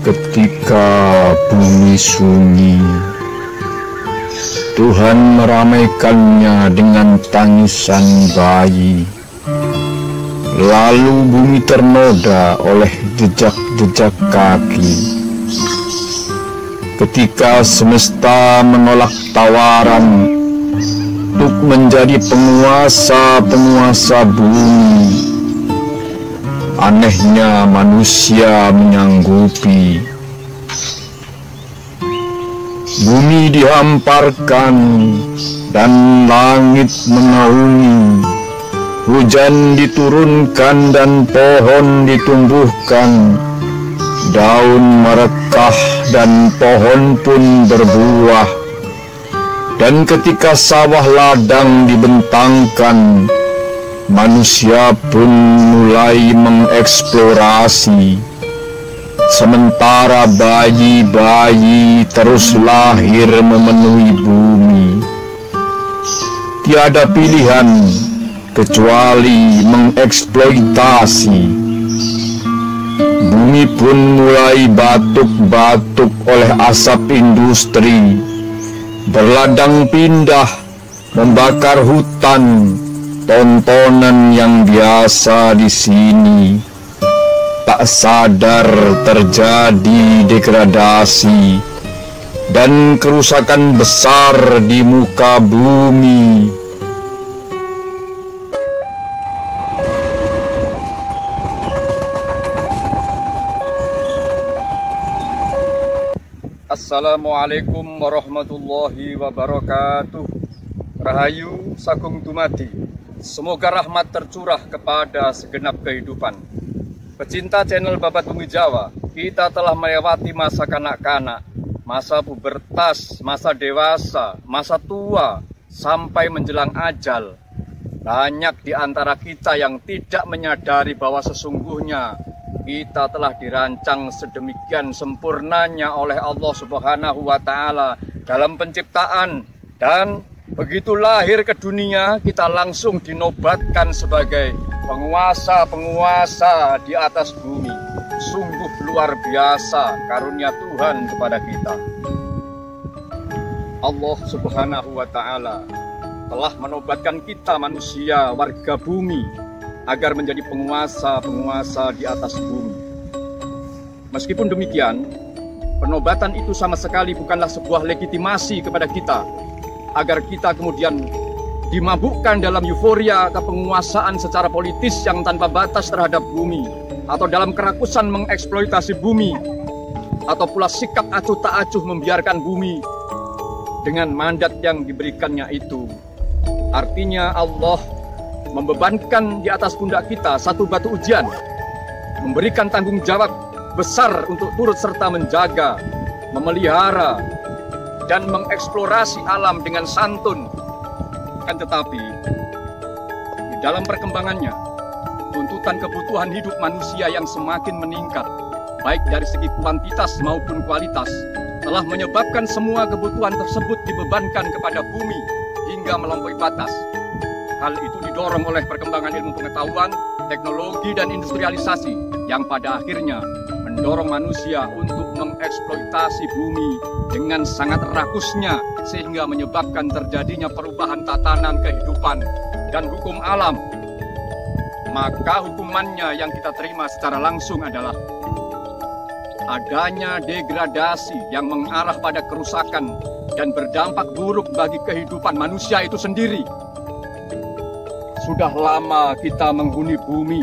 Ketika bumi sunyi, Tuhan meramaikannya dengan tangisan bayi. Lalu bumi ternoda oleh jejak-jejak kaki. Ketika semesta menolak tawaran untuk menjadi penguasa-penguasa bumi, anehnya manusia menyanggupi. Bumi dihamparkan dan langit menaungi, hujan diturunkan dan pohon ditumbuhkan, daun merekah dan pohon pun berbuah. Dan ketika sawah ladang dibentangkan, manusia pun mulai mengeksplorasi. Sementara bayi-bayi terus lahir memenuhi bumi. Tiada pilihan kecuali mengeksploitasi. Bumi pun mulai batuk-batuk oleh asap industri, berladang pindah, membakar hutan. Tontonan yang biasa di sini, tak sadar terjadi degradasi dan kerusakan besar di muka bumi. Assalamualaikum warahmatullahi wabarakatuh. Rahayu Sagung Dumadi. Semoga rahmat tercurah kepada segenap kehidupan. Pecinta channel Babat Bumi Jawa, kita telah melewati masa kanak-kanak, masa pubertas, masa dewasa, masa tua, sampai menjelang ajal. Banyak di antara kita yang tidak menyadari bahwa sesungguhnya kita telah dirancang sedemikian sempurnanya oleh Allah Subhanahu wa Ta'ala dalam penciptaan, dan begitu lahir ke dunia, kita langsung dinobatkan sebagai penguasa-penguasa di atas bumi. Sungguh luar biasa karunia Tuhan kepada kita. Allah Subhanahu wa Ta'ala telah menobatkan kita manusia, warga bumi, agar menjadi penguasa-penguasa di atas bumi. Meskipun demikian, penobatan itu sama sekali bukanlah sebuah legitimasi kepada kita, agar kita kemudian dimabukkan dalam euforia kepenguasaan secara politis yang tanpa batas terhadap bumi, atau dalam kerakusan mengeksploitasi bumi, atau pula sikap acuh tak acuh membiarkan bumi dengan mandat yang diberikannya itu. Artinya Allah membebankan di atas pundak kita satu batu ujian, memberikan tanggung jawab besar untuk turut serta menjaga, memelihara, dan mengeksplorasi alam dengan santun. Kan tetapi di dalam perkembangannya, tuntutan kebutuhan hidup manusia yang semakin meningkat, baik dari segi kuantitas maupun kualitas, telah menyebabkan semua kebutuhan tersebut dibebankan kepada bumi hingga melampaui batas. Hal itu didorong oleh perkembangan ilmu pengetahuan, teknologi, dan industrialisasi yang pada akhirnya mendorong manusia untuk mengeksploitasi bumi dengan sangat rakusnya, sehingga menyebabkan terjadinya perubahan tatanan kehidupan dan hukum alam. Maka hukumannya yang kita terima secara langsung adalah adanya degradasi yang mengarah pada kerusakan dan berdampak buruk bagi kehidupan manusia itu sendiri. Sudah lama kita menghuni bumi,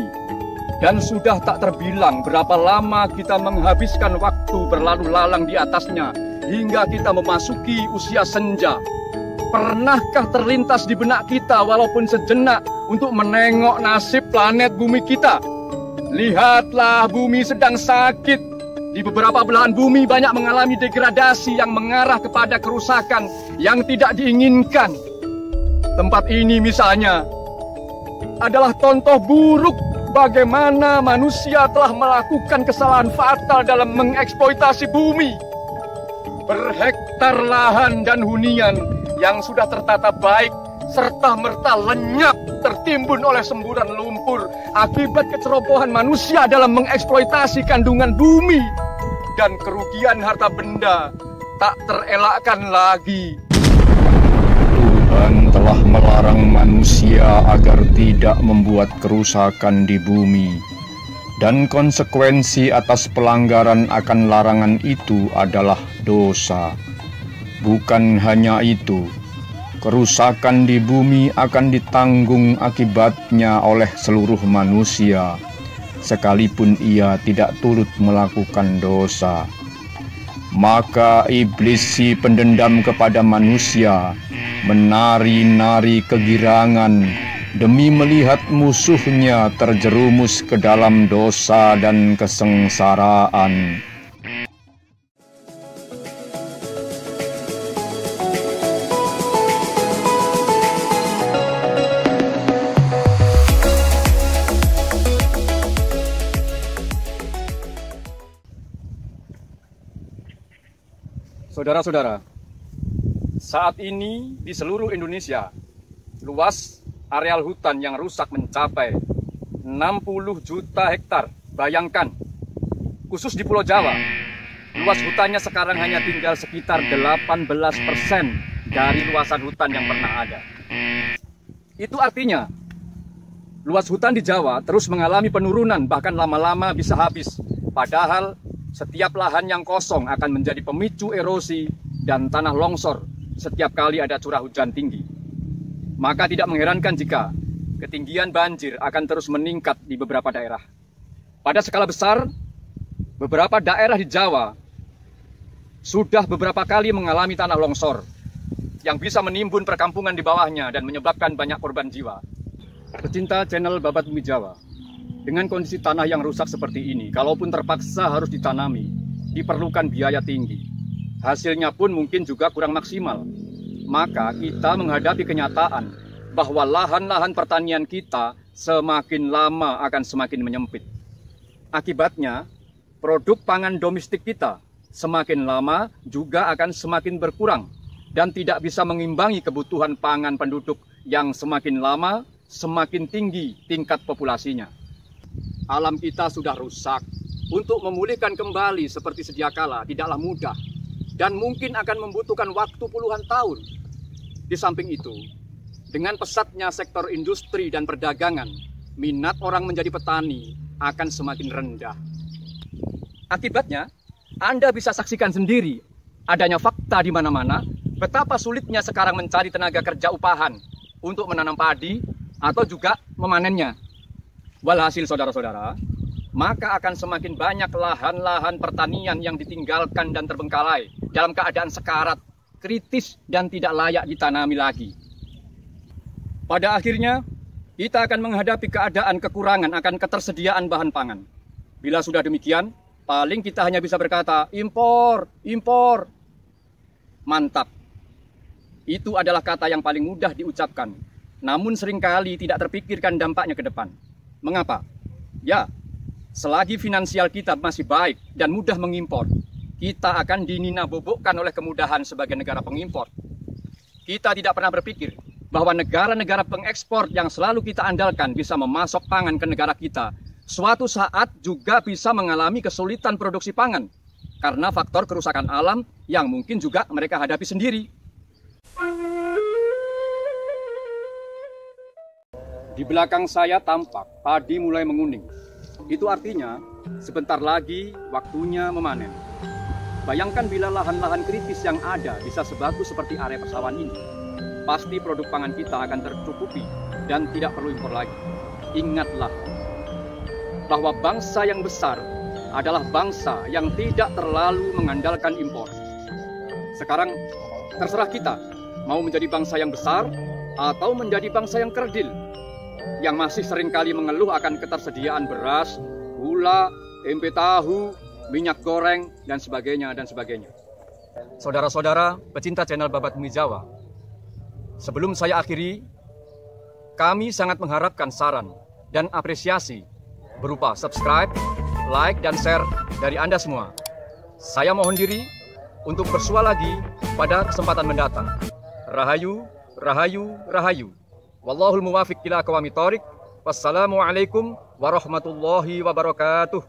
dan sudah tak terbilang berapa lama kita menghabiskan waktu berlalu lalang di atasnya hingga kita memasuki usia senja. Pernahkah terlintas di benak kita walaupun sejenak untuk menengok nasib planet bumi kita? Lihatlah, bumi sedang sakit. Di beberapa belahan bumi banyak mengalami degradasi yang mengarah kepada kerusakan yang tidak diinginkan. Tempat ini misalnya adalah contoh buruk bagaimana manusia telah melakukan kesalahan fatal dalam mengeksploitasi bumi. Berhektar lahan dan hunian yang sudah tertata baik serta-merta lenyap tertimbun oleh semburan lumpur akibat kecerobohan manusia dalam mengeksploitasi kandungan bumi. dan kerugian harta benda tak terelakkan lagi. Tuhan telah melarang manusia agar tidak membuat kerusakan di bumi. Dan konsekuensi atas pelanggaran akan larangan itu adalah dosa. Bukan hanya itu, kerusakan di bumi akan ditanggung akibatnya oleh seluruh manusia, sekalipun ia tidak turut melakukan dosa. Maka iblis si pendendam kepada manusia menari-nari kegirangan demi melihat musuhnya terjerumus ke dalam dosa dan kesengsaraan. Saudara-saudara, saat ini di seluruh Indonesia, luas areal hutan yang rusak mencapai 60 juta hektar. Bayangkan, khusus di Pulau Jawa, luas hutannya sekarang hanya tinggal sekitar 18% dari luasan hutan yang pernah ada. Itu artinya, luas hutan di Jawa terus mengalami penurunan, bahkan lama-lama bisa habis. Padahal setiap lahan yang kosong akan menjadi pemicu erosi dan tanah longsor setiap kali ada curah hujan tinggi. Maka tidak mengherankan jika ketinggian banjir akan terus meningkat di beberapa daerah. Pada skala besar, beberapa daerah di Jawa sudah beberapa kali mengalami tanah longsor yang bisa menimbun perkampungan di bawahnya dan menyebabkan banyak korban jiwa. Pecinta channel Babat Bumi Jawa, dengan kondisi tanah yang rusak seperti ini, kalaupun terpaksa harus ditanami, diperlukan biaya tinggi. Hasilnya pun mungkin juga kurang maksimal. Maka kita menghadapi kenyataan bahwa lahan-lahan pertanian kita semakin lama akan semakin menyempit. Akibatnya, produk pangan domestik kita semakin lama juga akan semakin berkurang dan tidak bisa mengimbangi kebutuhan pangan penduduk yang semakin lama semakin tinggi tingkat populasinya. Alam kita sudah rusak. Untuk memulihkan kembali seperti sedia kala tidaklah mudah dan mungkin akan membutuhkan waktu puluhan tahun. Di samping itu, dengan pesatnya sektor industri dan perdagangan, minat orang menjadi petani akan semakin rendah. Akibatnya, Anda bisa saksikan sendiri adanya fakta di mana-mana betapa sulitnya sekarang mencari tenaga kerja upahan untuk menanam padi atau juga memanennya. Walhasil saudara-saudara, maka akan semakin banyak lahan-lahan pertanian yang ditinggalkan dan terbengkalai dalam keadaan sekarat, kritis, dan tidak layak ditanami lagi. Pada akhirnya, kita akan menghadapi keadaan kekurangan akan ketersediaan bahan pangan. Bila sudah demikian, paling kita hanya bisa berkata, impor, impor. Mantap. Itu adalah kata yang paling mudah diucapkan, namun seringkali tidak terpikirkan dampaknya ke depan. Mengapa? Ya, selagi finansial kita masih baik dan mudah mengimpor, kita akan dinina-bobokkan oleh kemudahan sebagai negara pengimpor. Kita tidak pernah berpikir bahwa negara-negara pengekspor yang selalu kita andalkan bisa memasok pangan ke negara kita, suatu saat juga bisa mengalami kesulitan produksi pangan karena faktor kerusakan alam yang mungkin juga mereka hadapi sendiri. Di belakang saya tampak padi mulai menguning. Itu artinya sebentar lagi waktunya memanen. Bayangkan bila lahan-lahan kritis yang ada bisa sebagus seperti area persawahan ini, pasti produk pangan kita akan tercukupi dan tidak perlu impor lagi. Ingatlah bahwa bangsa yang besar adalah bangsa yang tidak terlalu mengandalkan impor. Sekarang terserah kita mau menjadi bangsa yang besar atau menjadi bangsa yang kerdil, yang masih seringkali mengeluh akan ketersediaan beras, gula, tempe tahu, minyak goreng, dan sebagainya, dan sebagainya. Saudara-saudara pecinta channel Babat Bumi Jawa, sebelum saya akhiri, kami sangat mengharapkan saran dan apresiasi berupa subscribe, like, dan share dari Anda semua. Saya mohon diri untuk bersua lagi pada kesempatan mendatang. Rahayu, rahayu, rahayu. Wallahul muwafiq ila aqwamit thoriq. Wassalamualaikum warahmatullahi wabarakatuh.